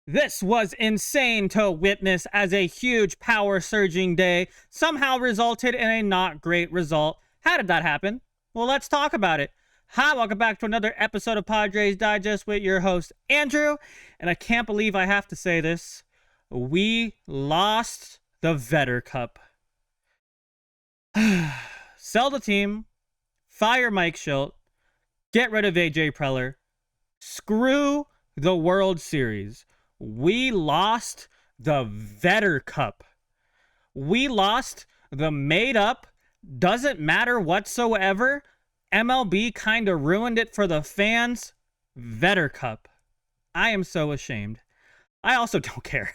This was insane to witness, as a huge power surging day somehow resulted in a not great result. How did that happen? Well, let's talk about it. Hi, welcome back to another episode of Padres Digest with your host, Andrew. And I can't believe I have to say this. We lost the Vedder Cup. Sell the team, fire Mike Shildt, get rid of AJ Preller, screw the World Series. We lost the Vedder Cup. We lost the made-up, doesn't matter whatsoever, MLB kind of ruined it for the fans, Vedder Cup. I am so ashamed. I also don't care.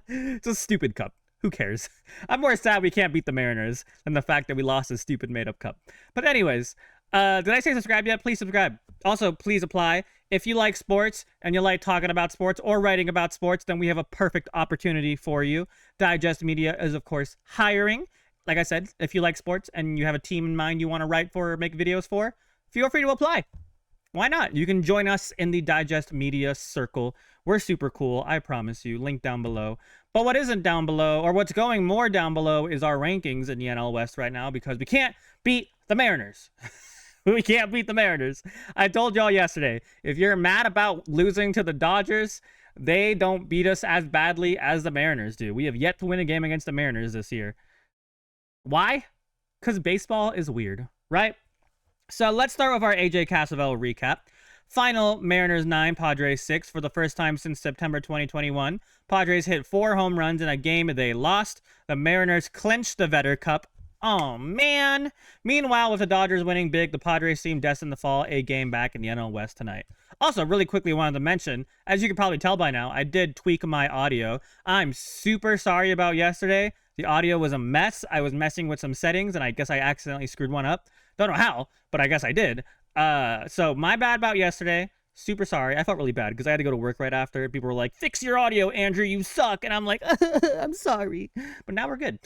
It's a stupid cup. Who cares? I'm more sad we can't beat the Mariners than the fact that we lost a stupid made-up cup. But anyways, did I say subscribe yet? Please subscribe. Also, please apply. If you like sports and you like talking about sports or writing about sports, then we have a perfect opportunity for you. Digest Media is, of course, hiring. Like I said, if you like sports and you have a team in mind you want to write for or make videos for, feel free to apply. Why not? You can join us in the Digest Media circle. We're super cool, I promise you. Link down below. But what isn't down below, or what's going more down below, is our rankings in the NL West right now, because we can't beat the Mariners. We can't beat the Mariners. I told y'all yesterday, if you're mad about losing to the Dodgers, they don't beat us as badly as the Mariners do. We have yet to win a game against the Mariners this year. Why? Because baseball is weird, right? So let's start with our AJ Cassavell recap. Final Mariners 9, Padres 6 for the first time since September 2021. Padres hit 4 home runs in a game they lost. The Mariners clinched the Vedder Cup. Oh, man. Meanwhile, with the Dodgers winning big, the Padres seem destined to fall a game back in the NL West tonight. Also, really quickly wanted to mention, as you can probably tell by now, I did tweak my audio. I'm super sorry about yesterday. The audio was a mess. I was messing with some settings, and I guess I accidentally screwed one up. Don't know how, but I guess I did. So my bad about yesterday. Super sorry. I felt really bad because I had to go to work right after. People were like, fix your audio, Andrew, you suck. And I'm like, I'm sorry. But now we're good.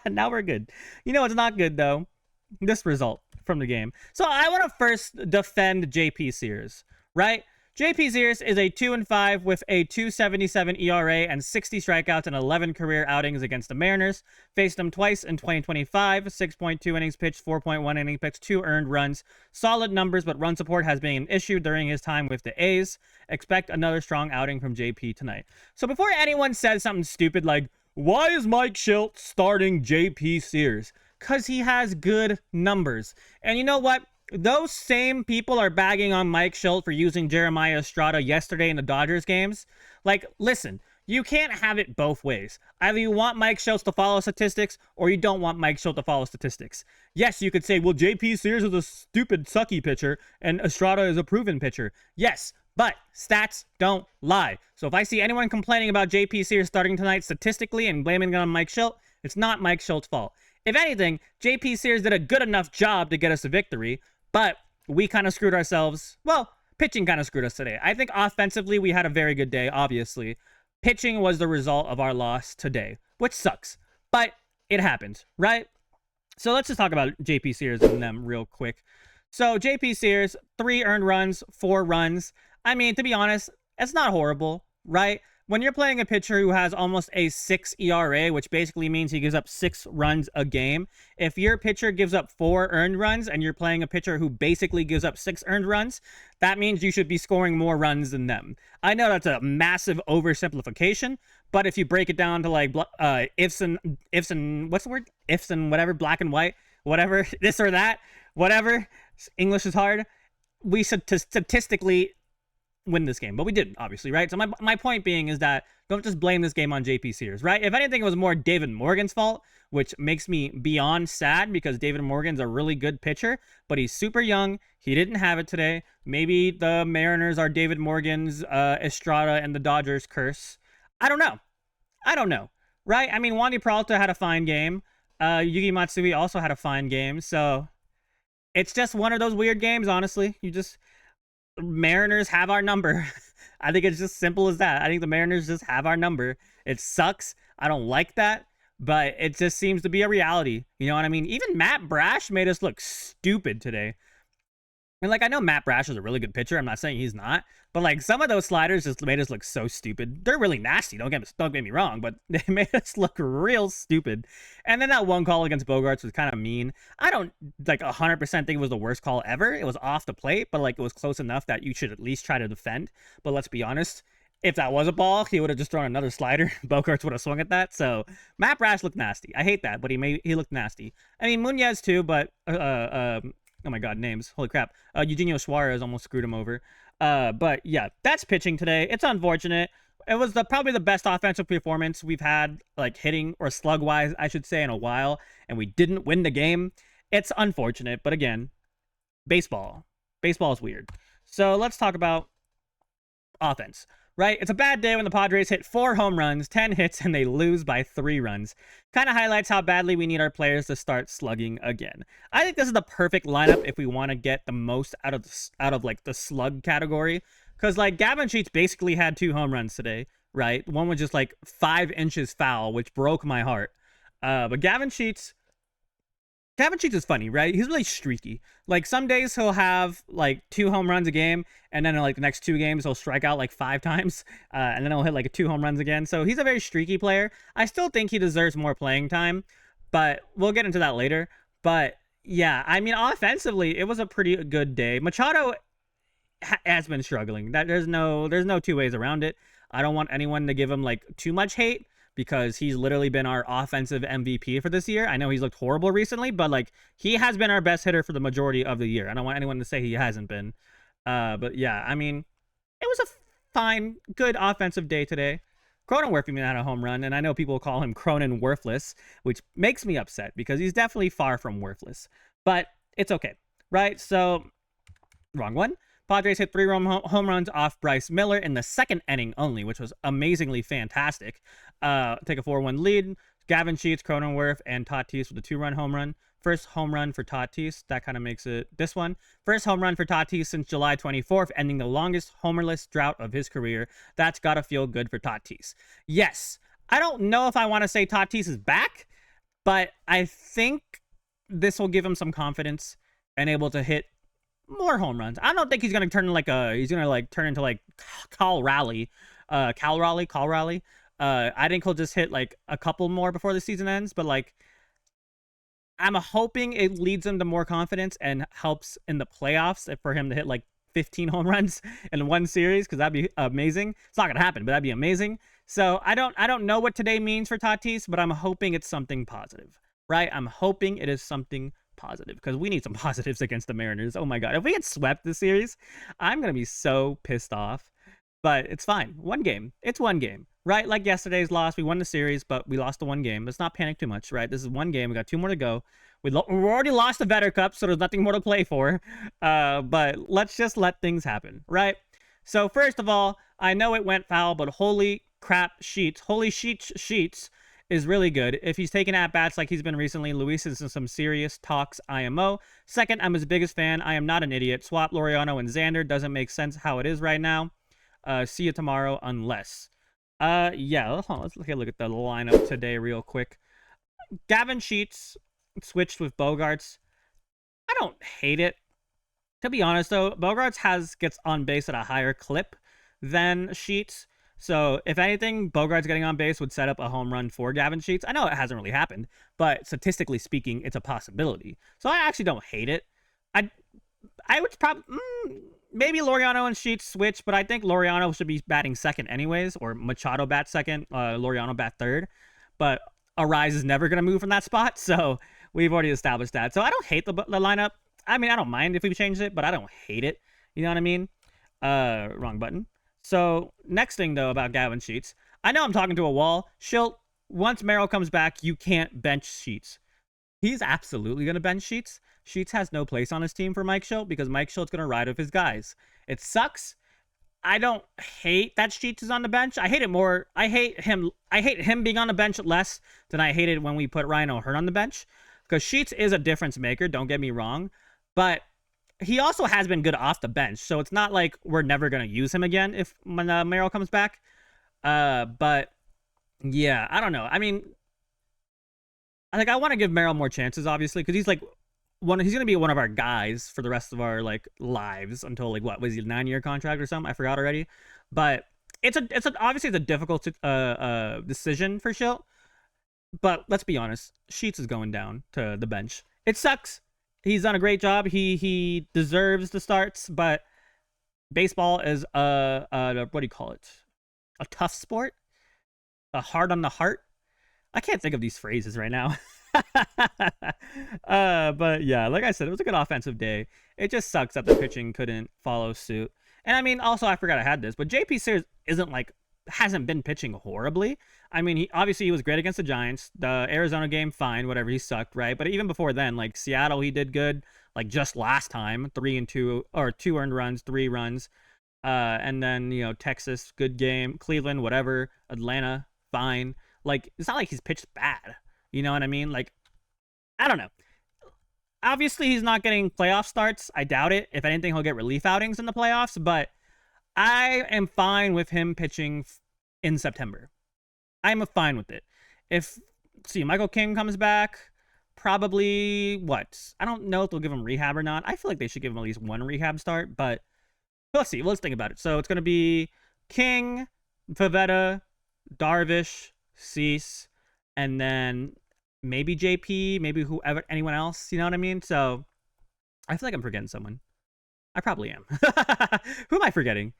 Now we're good. You know what's not good, though? This result from the game. So I want to first defend JP Sears, right? JP Sears is a 2-5 with a 2.77 ERA and 60 strikeouts and 11 career outings against the Mariners. Faced them twice in 2025, 6.2 innings pitched, 4.1 innings pitched, 2 earned runs. Solid numbers, but run support has been an issue during his time with the A's. Expect another strong outing from JP tonight. So before anyone says something stupid like, why is Mike Shildt starting JP Sears? Because he has good numbers. And you know what? Those same people are bagging on Mike Shildt for using Jeremiah Estrada yesterday in the Dodgers games. Like, listen, you can't have it both ways. Either you want Mike Shildt to follow statistics, or you don't want Mike Shildt to follow statistics. Yes, you could say, well, JP Sears is a stupid, sucky pitcher, and Estrada is a proven pitcher. Yes, but stats don't lie. So if I see anyone complaining about JP Sears starting tonight statistically and blaming it on Mike Shildt, it's not Mike Shildt's fault. If anything, JP Sears did a good enough job to get us a victory, but we kind of screwed ourselves. Well, pitching kind of screwed us today. I think offensively, we had a very good day, obviously. Pitching was the result of our loss today, which sucks. But it happened, right? So let's just talk about JP Sears and them real quick. So JP Sears, 3 earned runs, 4 runs. I mean, to be honest, it's not horrible, right? When you're playing a pitcher who has almost a 6 ERA, which basically means he gives up 6 runs a game, if your pitcher gives up 4 earned runs and you're playing a pitcher who basically gives up 6 earned runs, that means you should be scoring more runs than them. I know that's a massive oversimplification, but if you break it down to like ifs and what's the word? Ifs and whatever, black and white, whatever, this or that, whatever. English is hard. We should statistically win this game, but we didn't, obviously, right? So my point being is that don't just blame this game on JP Sears, right? If anything, it was more David Morgan's fault, which makes me beyond sad because David Morgan's a really good pitcher, but he's super young. He didn't have it today. Maybe the Mariners are David Morgan's Estrada and the Dodgers curse. I don't know, right? I mean, Wandy Peralta had a fine game. Yuki Matsui also had a fine game, so it's just one of those weird games, honestly. Mariners have our number. I think it's just simple as that. I think the Mariners just have our number. It sucks. I don't like that, but it just seems to be a reality. You know what I mean? Even Matt Brash made us look stupid today. And like I know Matt Brash is a really good pitcher. I'm not saying he's not, but like some of those sliders just made us look so stupid. They're really nasty. Don't get me wrong, but they made us look real stupid. And then that one call against Bogaerts was kind of mean. I don't like 100% think it was the worst call ever. It was off the plate, but like it was close enough that you should at least try to defend. But let's be honest, if that was a ball, he would have just thrown another slider. Bogaerts would have swung at that. So Matt Brash looked nasty. I hate that, but he looked nasty. I mean Munoz too, but oh my god, names. Holy crap. Eugenio Suarez almost screwed him over. But yeah, that's pitching today. It's unfortunate. It was probably the best offensive performance we've had, like hitting or slug wise, I should say, in a while, and we didn't win the game. It's unfortunate, but again, baseball. Baseball is weird. So let's talk about offense. Right? It's a bad day when the Padres hit 4 home runs, 10 hits, and they lose by 3 runs. Kind of highlights how badly we need our players to start slugging again. I think this is the perfect lineup if we want to get the most out of like the slug category. Because like Gavin Sheets basically had 2 home runs today, right? One was just like 5 inches foul, which broke my heart. But Gavin Sheets is funny, right? He's really streaky. Like some days he'll have like 2 home runs a game, and then in like the next 2 games he'll strike out like 5 times, and then he'll hit like 2 home runs again. So he's a very streaky player. I still think he deserves more playing time, but we'll get into that later. But yeah, I mean offensively, it was a pretty good day. Machado has been struggling. That there's no 2 ways around it. I don't want anyone to give him like too much hate, because he's literally been our offensive MVP for this year. I know he's looked horrible recently, but like he has been our best hitter for the majority of the year. I don't want anyone to say he hasn't been. But yeah, I mean, it was a fine, good offensive day today. Cronenworth even had a home run, and I know people call him Cronin worthless, which makes me upset because he's definitely far from worthless. But it's okay, right? So, wrong one. Padres hit 3 home runs off Bryce Miller in the 2nd inning only, which was amazingly fantastic. Take a 4-1 lead. Gavin Sheets, Cronenworth, and Tatis with a 2-run home run. First home run for Tatis. That kind of makes it this one. First home run for Tatis since July 24th, ending the longest homerless drought of his career. That's got to feel good for Tatis. Yes, I don't know if I want to say Tatis is back, but I think this will give him some confidence and able to hit more home runs. I don't think he's gonna turn into like Cal Raleigh. I think he'll just hit like a couple more before the season ends, but like I'm hoping it leads him to more confidence and helps in the playoffs for him to hit like 15 home runs in one series, because that'd be amazing. It's not gonna happen, but that'd be amazing. So I don't know what today means for Tatis, but I'm hoping it's something positive, right? I'm hoping it is something positive, because we need some positives against the Mariners. Oh my god, if we get swept this series, I'm gonna be so pissed off. But it's fine. One game. It's one game, right? Like yesterday's loss, we won the series, but we lost the one game. Let's not panic too much, right? This is one game. We got 2 more to go. We already lost the Vedder Cup, so there's nothing more to play for. But let's just let things happen, right? So first of all, I know it went foul, but holy crap, Sheets is really good. If he's taking at-bats like he's been recently, Luis is in some serious talks IMO. Second, I'm his biggest fan. I am not an idiot. Swap Laureano and Xander. Doesn't make sense how it is right now. See you tomorrow unless. Yeah, let's take a look at the lineup today real quick. Gavin Sheets switched with Bogaerts. I don't hate it. To be honest, though, Bogaerts gets on base at a higher clip than Sheets. So, if anything, Bogaerts getting on base would set up a home run for Gavin Sheets. I know it hasn't really happened, but statistically speaking, it's a possibility. So, I actually don't hate it. I would probably... maybe Laureano and Sheets switch, but I think Laureano should be batting second anyways, or Machado bat second, Laureano bat third. But Arraez is never going to move from that spot, so we've already established that. So, I don't hate the lineup. I mean, I don't mind if we change it, but I don't hate it. You know what I mean? Wrong button. So, next thing, though, about Gavin Sheets. I know I'm talking to a wall. Shildt, once Merrill comes back, you can't bench Sheets. He's absolutely going to bench Sheets. Sheets has no place on his team for Mike Shildt, because Mike Shildt's going to ride with his guys. It sucks. I don't hate that Sheets is on the bench. I hate it more. I hate him being on the bench less than I hated when we put Ryan O'Hearn on the bench, because Sheets is a difference maker. Don't get me wrong. But he also has been good off the bench, so it's not like we're never going to use him again when Merrill comes back. But yeah, I don't know. I mean, I want to give Merrill more chances, obviously, because he's like he's gonna be one of our guys for the rest of our like lives until like what was he 9-year contract or something? I forgot already. But obviously it's a difficult decision for Shildt. But let's be honest, Sheets is going down to the bench. It sucks. He's done a great job. He deserves the starts, but baseball is what do you call it? A tough sport, a hard on the heart. I can't think of these phrases right now. But yeah, like I said, it was a good offensive day. It just sucks that the pitching couldn't follow suit. And I mean, also I forgot I had this, but JP Sears hasn't been pitching horribly. I mean, he was great against the Giants. The Arizona game, fine, whatever. He sucked, right? But even before then, like Seattle, he did good. Like just last time, 3-2 or 2 earned runs, 3 runs. And then Texas, good game. Cleveland, whatever. Atlanta, fine. Like it's not like he's pitched bad. You know what I mean? Like I don't know. Obviously, he's not getting playoff starts. I doubt it. If anything, he'll get relief outings in the playoffs. But I am fine with him pitching in September. I'm fine with it. Michael King comes back, probably what? I don't know if they'll give him rehab or not. I feel like they should give him at least one rehab start, but let's see. Let's think about it. So it's going to be King, Vedder, Darvish, Cease, and then maybe JP, maybe anyone else. You know what I mean? So I feel like I'm forgetting someone. I probably am. Who am I forgetting?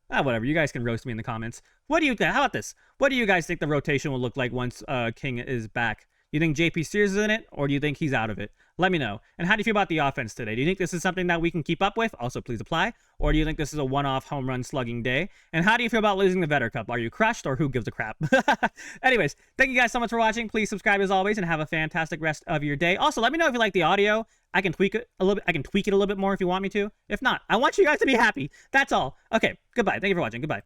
Whatever. You guys can roast me in the comments. How about this? What do you guys think the rotation will look like once King is back? You think JP Sears is in it, or do you think he's out of it? Let me know. And how do you feel about the offense today? Do you think this is something that we can keep up with? Also, please apply. Or do you think this is a one-off home run slugging day? And how do you feel about losing the Vedder Cup? Are you crushed, or who gives a crap? Anyways, thank you guys so much for watching. Please subscribe as always, and have a fantastic rest of your day. Also, let me know if you like the audio. I can tweak it a little bit. I can tweak it a little bit more if you want me to. If not, I want you guys to be happy. That's all. Okay, goodbye. Thank you for watching. Goodbye.